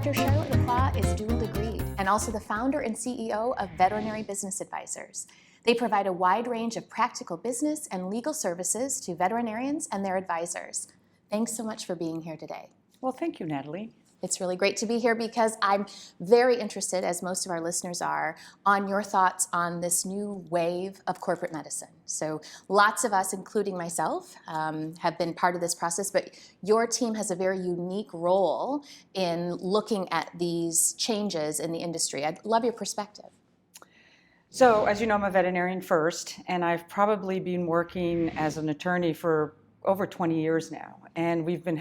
Dr. Charlotte Lacroix is dual degreed and also the founder and CEO of Veterinary Business Advisors. They provide a wide range of practical business and legal services to veterinarians and their advisors. Thanks so much for being here today. Well, thank you, Natalie. It's really great to be here because I'm very interested, as most of our listeners are, on your thoughts on this new wave of corporate medicine. So lots of us, including myself, have been part of this process, but your team has a very unique role in looking at these changes in the industry. I'd love your perspective. So, as you know, I'm a veterinarian first, and I've probably been working as an attorney for over 20 years now, and we've been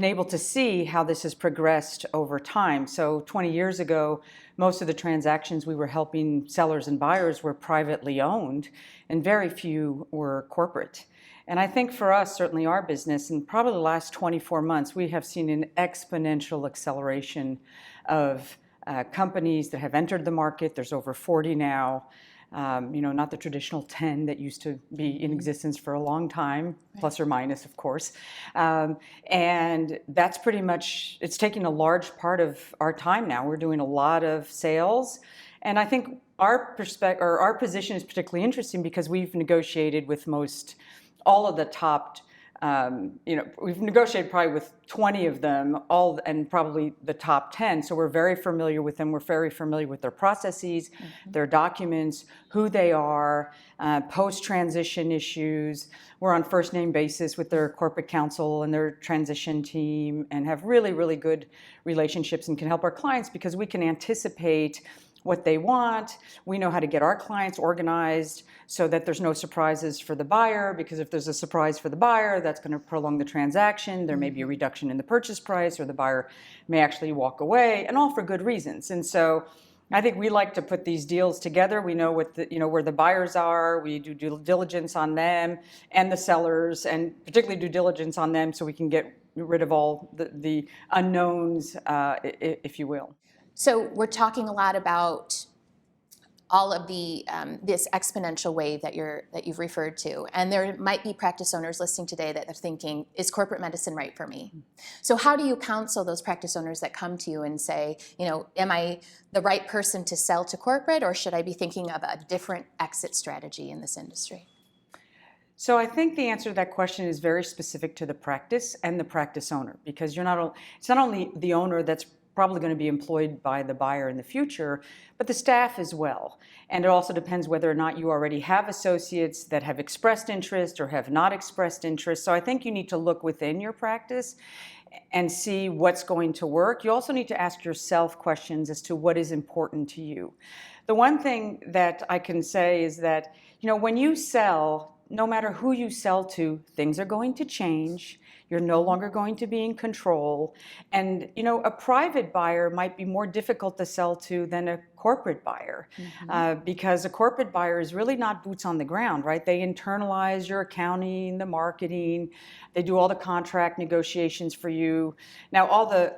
able to see how this has progressed over time. So 20 years ago, most of the transactions we were helping sellers and buyers were privately owned, and very few were corporate. And I think for us, certainly our business, in probably the last 24 months, we have seen an exponential acceleration of companies that have entered the market. There's over 40 now. Not the traditional 10 that used to be in existence for a long time, plus or minus, of course. And that's pretty much, it's taking a large part of our time now. We're doing a lot of sales. And I think our position is particularly interesting because we've negotiated with all of the top, we've negotiated probably with 20 of them, and probably the top 10. So we're very familiar with them. We're very familiar with their processes, their documents, who they are, post-transition issues. We're on first name basis with their corporate counsel and their transition team, and have really, really good relationships and can help our clients because we can anticipate what they want. We know how to get our clients organized so that there's no surprises for the buyer, because if there's a surprise for the buyer, that's going to prolong the transaction. There may be a reduction in the purchase price, or the buyer may actually walk away, and all for good reasons. And so I think we like to put these deals together. We know where the buyers are. We do due diligence on them and the sellers, and particularly due diligence on them so we can get rid of all the unknowns, if you will. So we're talking a lot about all of the this exponential wave that you've referred to, and there might be practice owners listening today that are thinking, "Is corporate medicine right for me?" So how do you counsel those practice owners that come to you and say, "Am I the right person to sell to corporate, or should I be thinking of a different exit strategy in this industry?" So I think the answer to that question is very specific to the practice and the practice owner, because it's not only the owner that's probably going to be employed by the buyer in the future, but the staff as well. And it also depends whether or not you already have associates that have expressed interest or have not expressed interest. So I think you need to look within your practice and see what's going to work. You also need to ask yourself questions as to what is important to you. The one thing that I can say is that, when you sell, no matter who you sell to, things are going to change. You're no longer going to be in control. And, a private buyer might be more difficult to sell to than a corporate buyer, because a corporate buyer is really not boots on the ground, right? They internalize your accounting, the marketing, they do all the contract negotiations for you. Now, all the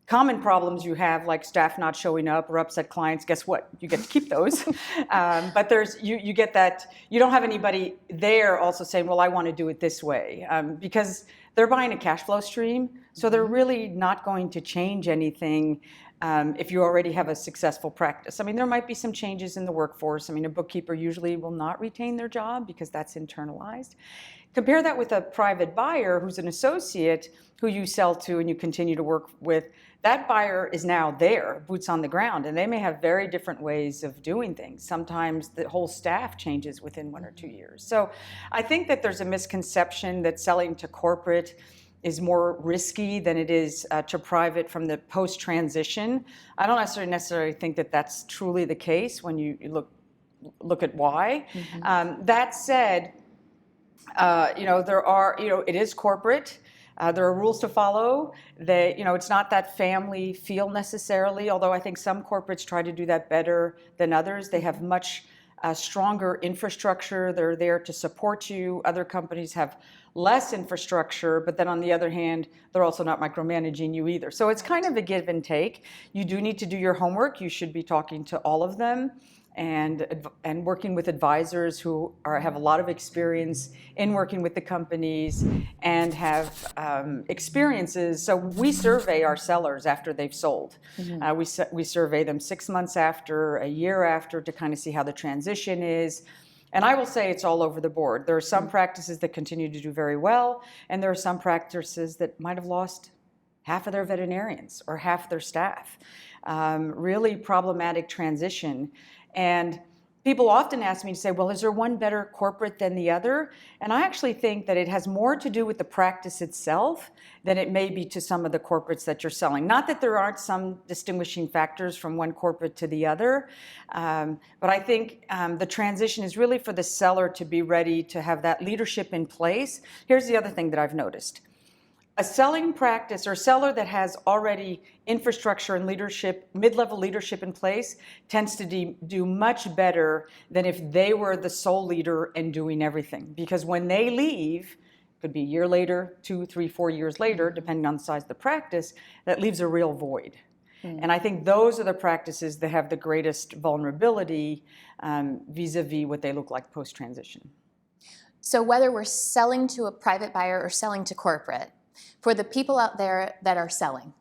common problems you have, like staff not showing up or upset clients, guess what? You get to keep those. But you get that, you don't have anybody there also saying, well, I want to do it this way, because they're buying a cash flow stream. So they're really not going to change anything if you already have a successful practice. I mean, there might be some changes in the workforce. I mean, a bookkeeper usually will not retain their job because that's internalized. Compare that with a private buyer who's an associate who you sell to and you continue to work with. That buyer is now there, boots on the ground, and they may have very different ways of doing things. Sometimes the whole staff changes within 1 or 2 years. So I think that there's a misconception that selling to corporate is more risky than it is to private from the post-transition. I don't necessarily think that that's truly the case when you look at why. That said, it is corporate. There are rules to follow. It's not that family feel necessarily, although I think some corporates try to do that better than others. They have much stronger infrastructure. They're there to support you. Other companies have less infrastructure, but then on the other hand, they're also not micromanaging you either. So it's kind of a give and take. You do need to do your homework. You should be talking to all of them and working with advisors who have a lot of experience in working with the companies and have experiences. So we survey our sellers after they've sold. We survey them 6 months after, a year after, to kind of see how the transition is. And I will say it's all over the board. There are some practices that continue to do very well, and there are some practices that might have lost half of their veterinarians or half their staff. Really problematic transition. And people often ask me to say, well, is there one better corporate than the other? And I actually think that it has more to do with the practice itself than it may be to some of the corporates that you're selling. Not that there aren't some distinguishing factors from one corporate to the other, but I think the transition is really for the seller to be ready to have that leadership in place. Here's the other thing that I've noticed. A selling practice or seller that has already infrastructure and leadership, mid-level leadership in place, tends to do much better than if they were the sole leader and doing everything. Because when they leave, could be a year later, 2, 3, 4 years later, depending on the size of the practice, that leaves a real void. And I think those are the practices that have the greatest vulnerability vis-a-vis what they look like post-transition. So whether we're selling to a private buyer or selling to corporate, for the people out there that are selling,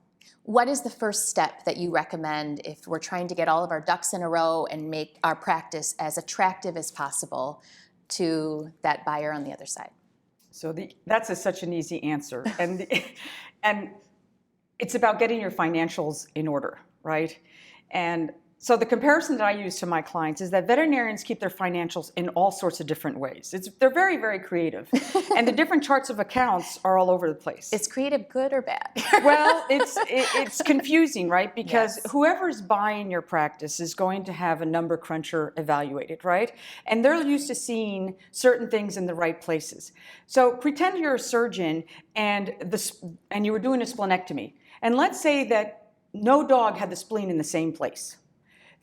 what is the first step that you recommend if we're trying to get all of our ducks in a row and make our practice as attractive as possible to that buyer on the other side? So that's such an easy answer. And it's about getting your financials in order, right? And so the comparison that I use to my clients is that veterinarians keep their financials in all sorts of different ways. They're very, very creative. And the different charts of accounts are all over the place. Is creative good or bad? Well, it's confusing, right? Because Yes. whoever's buying your practice is going to have a number cruncher evaluated, right? And they're used to seeing certain things in the right places. So pretend you're a surgeon and you were doing a splenectomy. And let's say that no dog had the spleen in the same place.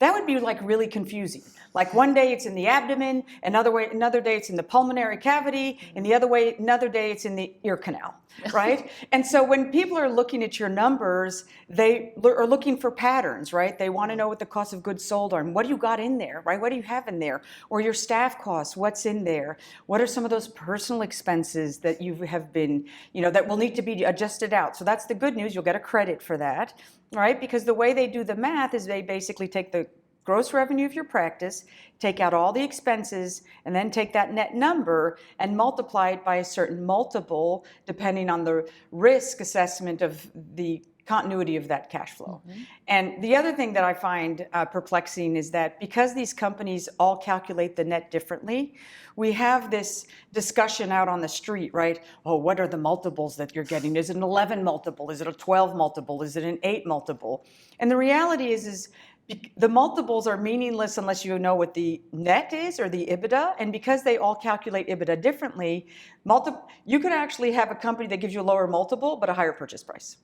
That would be like really confusing. Like one day it's in the abdomen, another day it's in the pulmonary cavity, and another day it's in the ear canal, right? And so when people are looking at your numbers, they are looking for patterns, right? They want to know what the cost of goods sold are, and what do you got in there, right? What do you have in there? Or your staff costs, what's in there? What are some of those personal expenses that you have been, that will need to be adjusted out? So that's the good news. You'll get a credit for that, right? Because the way they do the math is they basically take the gross revenue of your practice, take out all the expenses, and then take that net number and multiply it by a certain multiple, depending on the risk assessment of the continuity of that cash flow. And the other thing that I find perplexing is that because these companies all calculate the net differently, we have this discussion out on the street, right? Oh, what are the multiples that you're getting? Is it an 11 multiple? Is it a 12 multiple? Is it an 8 multiple? And the reality is the multiples are meaningless unless you know what the net is or the EBITDA. And because they all calculate EBITDA differently, you could actually have a company that gives you a lower multiple but a higher purchase price.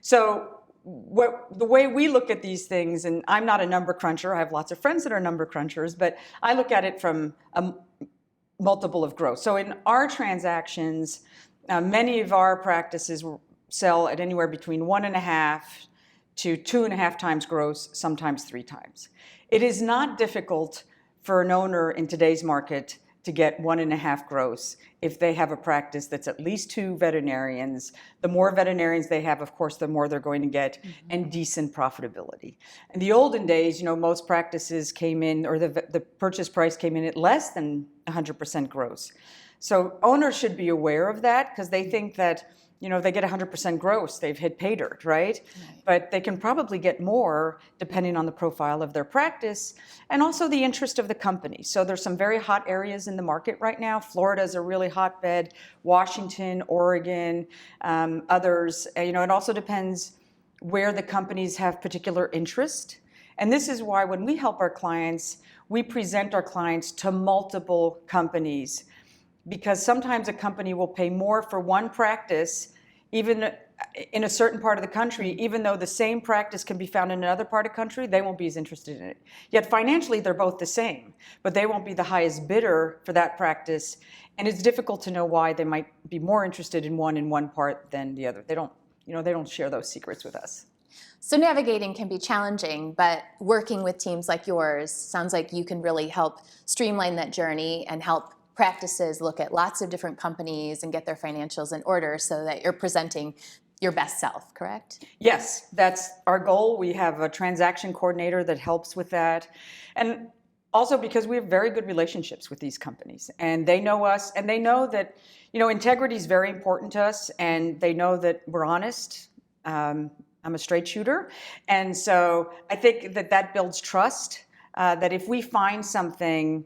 So the way we look at these things, and I'm not a number cruncher, I have lots of friends that are number crunchers, but I look at it from a multiple of growth. So in our transactions, many of our practices sell at anywhere between 1.5 to 2.5 times gross, sometimes 3 times. It is not difficult for an owner in today's market to get 1.5 gross if they have a practice that's at least 2 veterinarians. The more veterinarians they have, of course, the more they're going to get, and decent profitability. In the olden days, most practices came in, or the purchase price came in at less than 100% gross. So owners should be aware of that because they think that they get 100% gross, they've hit pay dirt, right? But they can probably get more depending on the profile of their practice and also the interest of the company. So there's some very hot areas in the market right now. Florida is a really hotbed, Washington, Oregon, others. It also depends where the companies have particular interest. And this is why when we help our clients, we present our clients to multiple companies, because sometimes a company will pay more for one practice, even in a certain part of the country, even though the same practice can be found in another part of the country, they won't be as interested in it. Yet financially, they're both the same, but they won't be the highest bidder for that practice. And it's difficult to know why they might be more interested in one part than the other. They don't share those secrets with us. So navigating can be challenging, but working with teams like yours sounds like you can really help streamline that journey and help practices look at lots of different companies and get their financials in order so that you're presenting your best self, correct? Yes, that's our goal. We have a transaction coordinator that helps with that. And also because we have very good relationships with these companies, and they know us, and they know that, integrity is very important to us, and they know that we're honest. I'm a straight shooter. And so I think that builds trust, that if we find something,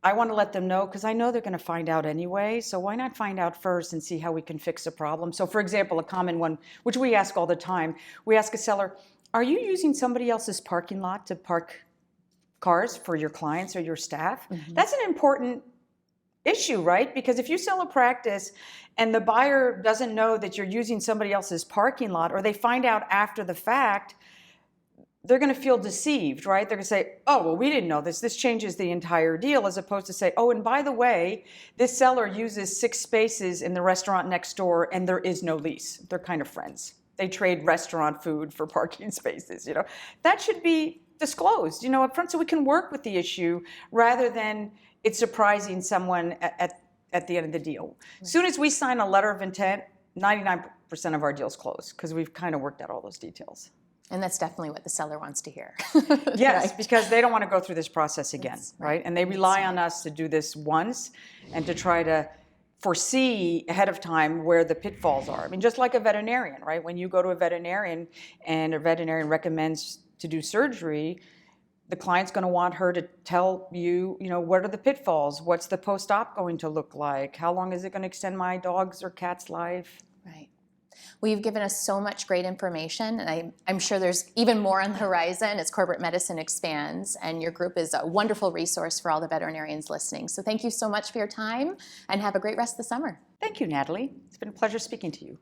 I want to let them know because I know they're going to find out anyway. So why not find out first and see how we can fix a problem? So for example, a common one, which we ask all the time, we ask a seller, are you using somebody else's parking lot to park cars for your clients or your staff? Mm-hmm. That's an important issue, right? Because if you sell a practice and the buyer doesn't know that you're using somebody else's parking lot, or they find out after the fact, they're going to feel deceived, right? They're going to say, oh, well, we didn't know this. This changes the entire deal, as opposed to say, oh, and by the way, this seller uses 6 spaces in the restaurant next door and there is no lease. They're kind of friends. They trade restaurant food for parking spaces, That should be disclosed, up front, so we can work with the issue rather than it surprising someone at the end of the deal. As soon as we sign a letter of intent, 99% of our deals close because we've kind of worked out all those details. And that's definitely what the seller wants to hear. Yes, right? Because they don't want to go through this process again, right? And they rely on us to do this once and to try to foresee ahead of time where the pitfalls are. I mean, just like a veterinarian, right? When you go to a veterinarian and a veterinarian recommends to do surgery, the client's going to want her to tell you, what are the pitfalls? What's the post-op going to look like? How long is it going to extend my dog's or cat's life? Right. Well, you've given us so much great information, and I'm sure there's even more on the horizon as corporate medicine expands, and your group is a wonderful resource for all the veterinarians listening. So thank you so much for your time, and have a great rest of the summer. Thank you, Natalie. It's been a pleasure speaking to you.